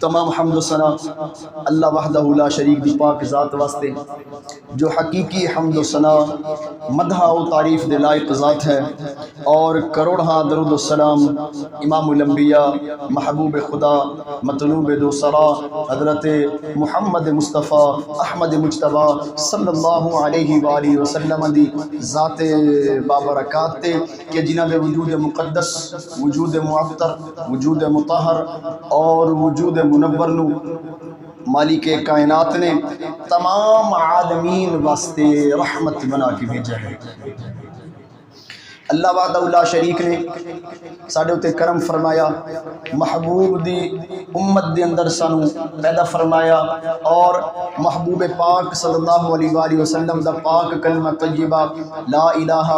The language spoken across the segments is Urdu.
تمام حمد و ثنا اللہ وحدہ لا شریک دی پاک ذات واسطے جو حقیقی حمد و ثنا مدح و تعریف دے لائق ذات ہے، اور کروڑہاں درود و سلام امام الانبیاء محبوب خدا مطلوب دو سرا حضرت محمد مصطفیٰ احمد مجتبیٰ صلی اللہ علیہ وآلہ وسلم دی ذات بابرکات تے کہ جنہاں دے وجود مقدس، وجود معطر، وجود مطہر اور وجود منور نو مالک کائنات نے تمام عالمین واسطے رحمت بنا کے بھیجا ہے۔ اللہ وحدہ لا شریک نے ساڈے اتے کرم فرمایا، محبوب دی امت دے اندر سانو پیدا فرمایا، اور محبوب پاک صلی اللہ علیہ وآلہ وسلم دا پاک کلمہ طیبہ لا الہ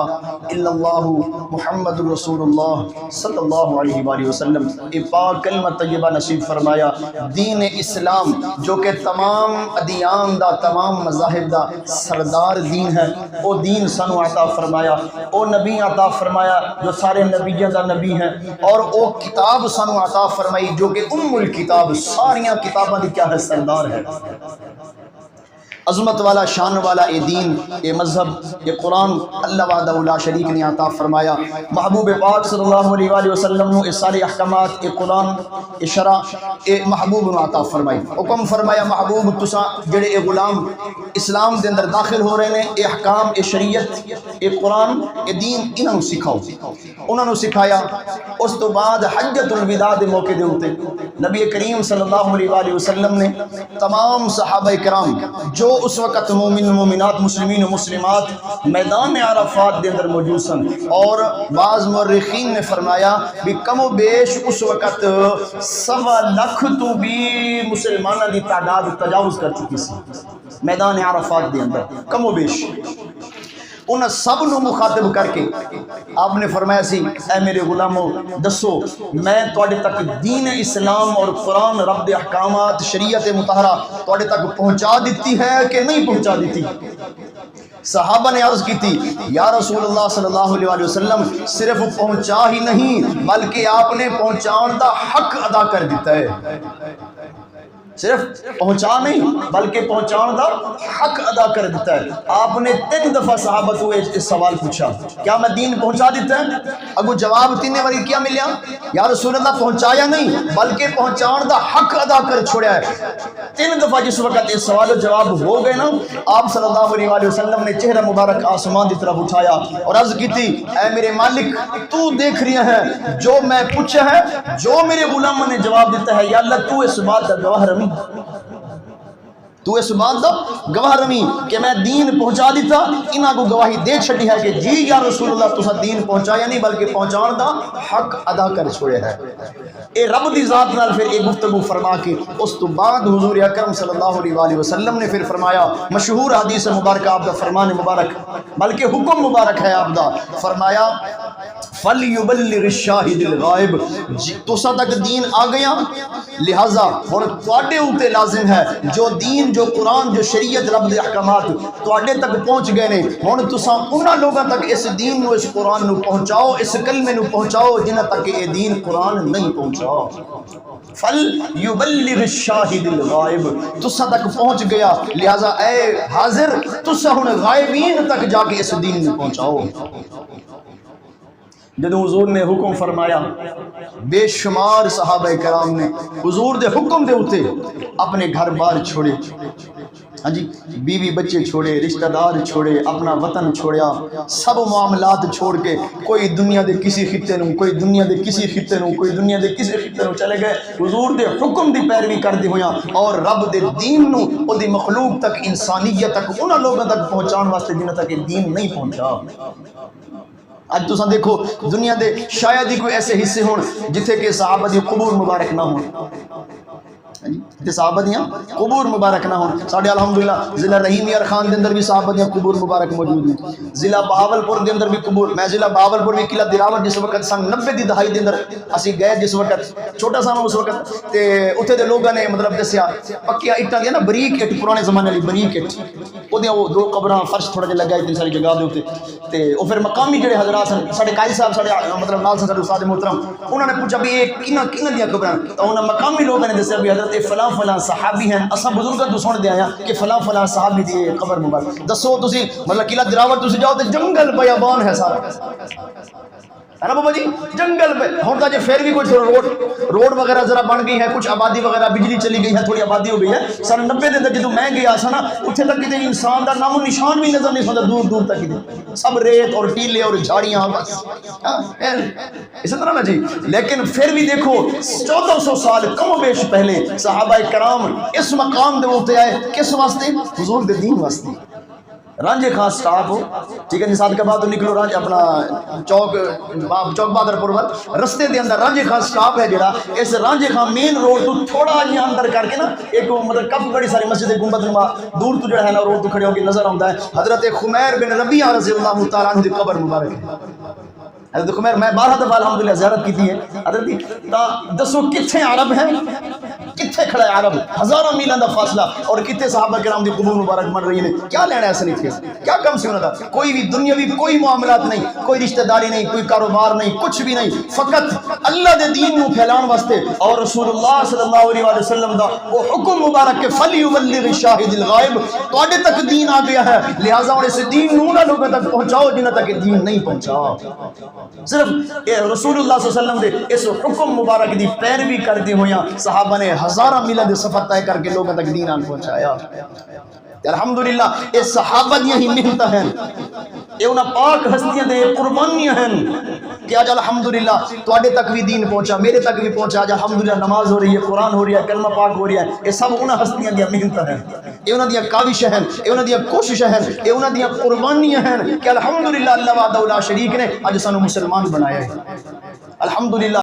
الا اللہ محمد رسول اللہ صلی اللہ علیہ وآلہ وسلم اے پاک کلمہ طیبہ نصیب فرمایا۔ دین اسلام جو کہ تمام ادیان دا، تمام مذاہب دا سردار دین ہے، او دین سانو عطا فرمایا، او نبی عطا فرمایا جو سارے نبیوں دا نبی ہیں، اور او کتاب سانو عطا فرمائی جو کہ ام الکتاب ساریاں کتاباں دی کیا ہے سردار ہے۔ عظمت والا، شان والا اے دین، اے مذہب، اے قرآن اللہ وحدہ لا شریک نے عطا فرمایا۔ محبوب پاک صلی اللہ علیہ وآلہ وسلم نو اے سارے احکامات، اے قرآن، اے شرع، اے محبوب نو عطا فرمائی۔ حکم فرمایا محبوب تساں جڑے اے غلام اسلام دے اندر داخل ہو رہے ہیں، اے احکام، اے شریعت، اے قرآن، اے دین انہاں نو سکھاؤ۔ انہاں نو سکھایا۔ اس تو بعد حجۃ الوداع دے موقع دے اوتے نبی کریم صلی اللہ علیہ وآلہ وسلم نے تمام صحابہ کرام جو اس وقت مومن مومنات، مسلمین و مسلمات میدان عرفات دے اندر موجود سن، اور بعض مورخین نے فرمایا بھی کم و بیش اس وقت 1.25 لاکھ تو بھی مسلمانوں دی تعداد تجاوز کر چکی سی میدان عرفات دے اندر کم و بیش۔ انہاں سب نو مخاطب کر کے آپ نے فرمایا سی اے میرے غلاموں دسو میں تواڈے تک دین اسلام اور قرآن رب دے احکامات شریعت مطہرہ تواڈے تک پہنچا دیتی ہے کہ نہیں پہنچا دیتی؟ صحابہ نے عرض کی تھی یا رسول اللہ صلی اللہ علیہ وآلہ وسلم صرف پہنچا ہی نہیں بلکہ آپ نے پہنچان دا حق ادا کر دیتا ہے۔ صرف پہنچا نہیں بلکہ پہنچان دا حق ادا کر دیتا ہے۔ آپ نے 3 دفعہ صحابہ کو اس سوال پوچھا کیا میں دین پہنچا دیتا ہے؟ اگو جواب 3 باری کیا ملیا؟ یا رسول اللہ پہنچایا نہیں بلکہ پہنچان دا حق ادا کر چھوڑیا ہے۔ 3 دفعہ جس وقت اس سوال و جواب ہو گئے نا، آپ صلی اللہ علیہ وآلہ وسلم نے چہرہ مبارک آسمان دی طرف اٹھایا اور عرض کی تھی اے میرے مالک تو دیکھ رہا ہے جو میں پوچھا ہے، جو میرے غلاموں نے جواب دیتا ہے، یا اللہ تو اس بات دا گواہ رمی، تو اس بات دا گواہ رمی کہ میں دین پہنچا دیتا۔ انہاں کو گواہی دے چھڑی ہے کہ جی یا رسول اللہ تسا دین پہنچایا نہیں بلکہ پہنچان دا حق ادا کر چھوڑے ہے۔ اے رب دی ذات نال پھر ایک گفتگو فرما کے اس تو بعد حضور اکرم صلی اللہ علیہ وآلہ وسلم نے پھر فرمایا، مشہور حدیث مبارکہ آپ دا فرمان مبارک بلکہ حکم مبارک ہے آپ دا، فرمایا فَلْيُبَلِّغِ الشَّاهِدِ الْغَائِبِ تسا تک دین آ گیا، لہذا اور تواڈے اوتے لازم ہے جو دین، جو قرآن، جو شریعت رب دے احکامات تواڈے تک پہنچ گئے نے، ہن تسا انہاں لوگاں تک اس دین نو، اس قرآن نو پہنچاؤ، اس کلمے نو پہنچاؤ جنہاں تک یہ دین قرآن نہیں پہنچا۔ فَلْيُبَلِّغِ الشَّاهِدِ الْغَائِبِ تسا تک پہنچ گیا، لہذا اے حاضر تسا ہن غائبین تک جا کے اس دین نو پہنچاؤ۔ جدو حضور نے حکم فرمایا بے شمار صحابہ کرام نے حضور دے حکم دے اتے اپنے گھر بار چھوڑے، ہاں جی، بیوی بچے چھوڑے، رشتہ دار چھوڑے، اپنا وطن چھوڑیا، سب معاملات چھوڑ کے کوئی دنیا دے کسی خطے نو، کوئی دنیا دے کسی خطے نو، کوئی دنیا دے کسی خطے نو چلے گئے، حضور دے حکم دی پیروی کر دی ہویاں اور رب دے دین نو او دی مخلوق تک، انسانیت تک، انہاں لوگوں تک پہنچان واسطے جنہاں تک یہ دین نہیں پہنچا۔ اج تساں دیکھو دنیا دے شاید ہی کوئی ایسے حصے ہون جتھے کہ صحابہ دی قبور مبارک نہ ہون، جتھے صحابہ دیاں قبور مبارک نہ ہون۔ ساڈے الحمدللہ ضلع رحیم یار خان دے اندر بھی صحابہ دیاں قبور مبارک موجود ہیں، ضلع بہاولپور دے اندر بھی قبور، میں ضلع بہاولپور بھی قلعہ دراوٹ جس وقت سن 90 دی دہائی دے اندر اسی گئے، جس وقت چھوٹا سا اس وقت تے اتھے دے لوگاں نے مطلب دسیا پکیاں اٹاں دی نا بریک اٹ، پرانے زمانے والی بریک اٹ، وہ 2 قبراں فرش تھوڑا جہا لگا اتنی ساری جگہ دے اوتے، تے او پھر مقامی جڑے حضرات سن ساڈے قائد صاحب ساڈے مطلب نال سن ساڈے استاد محترم، انہوں نے پوچھا بھی یہ کنہاں دیاں قبراں، تو انہاں مقامی لوگوں نے دسیا بھی حضرت حضرت فلاں فلاں صحابی ہیں اساں بزرگاں تو سن دے آیا کہ فلاں فلاں صحابی دی قبر مبارک دسو تسی مطلب قلعہ دراوٹ تسی جاؤ تے جنگل بیابان ہے سارا ہے نا بابا جی جنگل پہ ہوتا جی پھر بھی کچھ روڈ وغیرہ ذرا بن گئی ہے کچھ آبادی وغیرہ بجلی چلی گئی ہے تھوڑی آبادی ہو گئی ہے سن 90 دن تک جدوں میں گیا سا نا اتنے تک کتے انسان دا نام و نشان بھی نظر نہیں سوندا دور دور تک کتے سب ریت اور ٹیلے اور جھاڑیاں بس اسی طرح نا جی لیکن پھر بھی دیکھو 1400 سال کم و بیش پہلے صحابہ کرام اس مقام دے اوتے آئے کس واسطے حضور دے دین واسطے رانجے خان سٹاپ ہو ٹھیک ہے نصاد کے بعد نکلو رانجے اپنا چوک بہادر پور وال رستے دے اندر رانجے خان سٹاپ ہے جڑا اس رانجے خان مین روڈ تو تھوڑا جہاں اندر کر کے نا ایک مطلب کافی بڑی ساری مسجد گنبد نما دور تو جڑا ہے نا روڈ تو کھڑے ہو کے نظر آتا ہے حضرت خمیر بن ربیعہ رضی اللہ تعالیٰ عنہ دی قبر مبارک ہے حضرت خمیر میں 12 دفعہ الحمدللہ زیارت کی تھی ہے حضرت دسو کتنے عرب ہیں کتنے کھڑا ہے عرب ہزاروں میلوں دا فاصلہ اور کتنے صحابہ کرام دی قبور مبارک بن رہی ہیں کیا لینا ہے اصل اتنے کیا کم سے انہوں دا کوئی بھی دنیاوی کوئی معاملات نہیں کوئی رشتہ داری نہیں کوئی کاروبار نہیں کچھ بھی نہیں فقط اللہ دے دین نو پھیلان واسطے اور رسول اللہ صلی اللہ علیہ وسلم دا وہ حکم مبارک کے فلیبلغ الشاہد الغائب تواڈے تک دین آ گیا ہے لہذا اور اس دین نو نہ لوگوں تک پہنچاؤ جنہاں تک دین نہیں پہنچا صرف رسول اللہ صلی اللہ علیہ وسلم دے اس حکم مبارک دی پیروی کرتے ہویاں صحابہ نے ہزارہ میلہ دے سفر طے کر کے لوگوں تک دین آن پہنچایا الحمدللہ یہ صحابہ دیاں ہی محنت ہیں یہ انہاں پاک ہستیاں دے قربانیاں ہیں کہ آج الحمدللہ تواڈے تک بھی دین پہنچا میرے تک بھی پہنچا آج الحمدللہ نماز ہو رہی ہے قرآن ہو رہا ہے کلمہ پاک ہو رہا ہے یہ سب انہاں ہستیاں دیاں محنت ہیں یہ انہاں دیاں کاوشیں ہیں یہ انہاں دیاں کوششیں ہیں یہ انہاں دیاں قربانیاں ہیں کہ الحمدللہ اللہ وحدہ لا شریک نے آج سانو مسلمان بنایا ہے الحمدللہ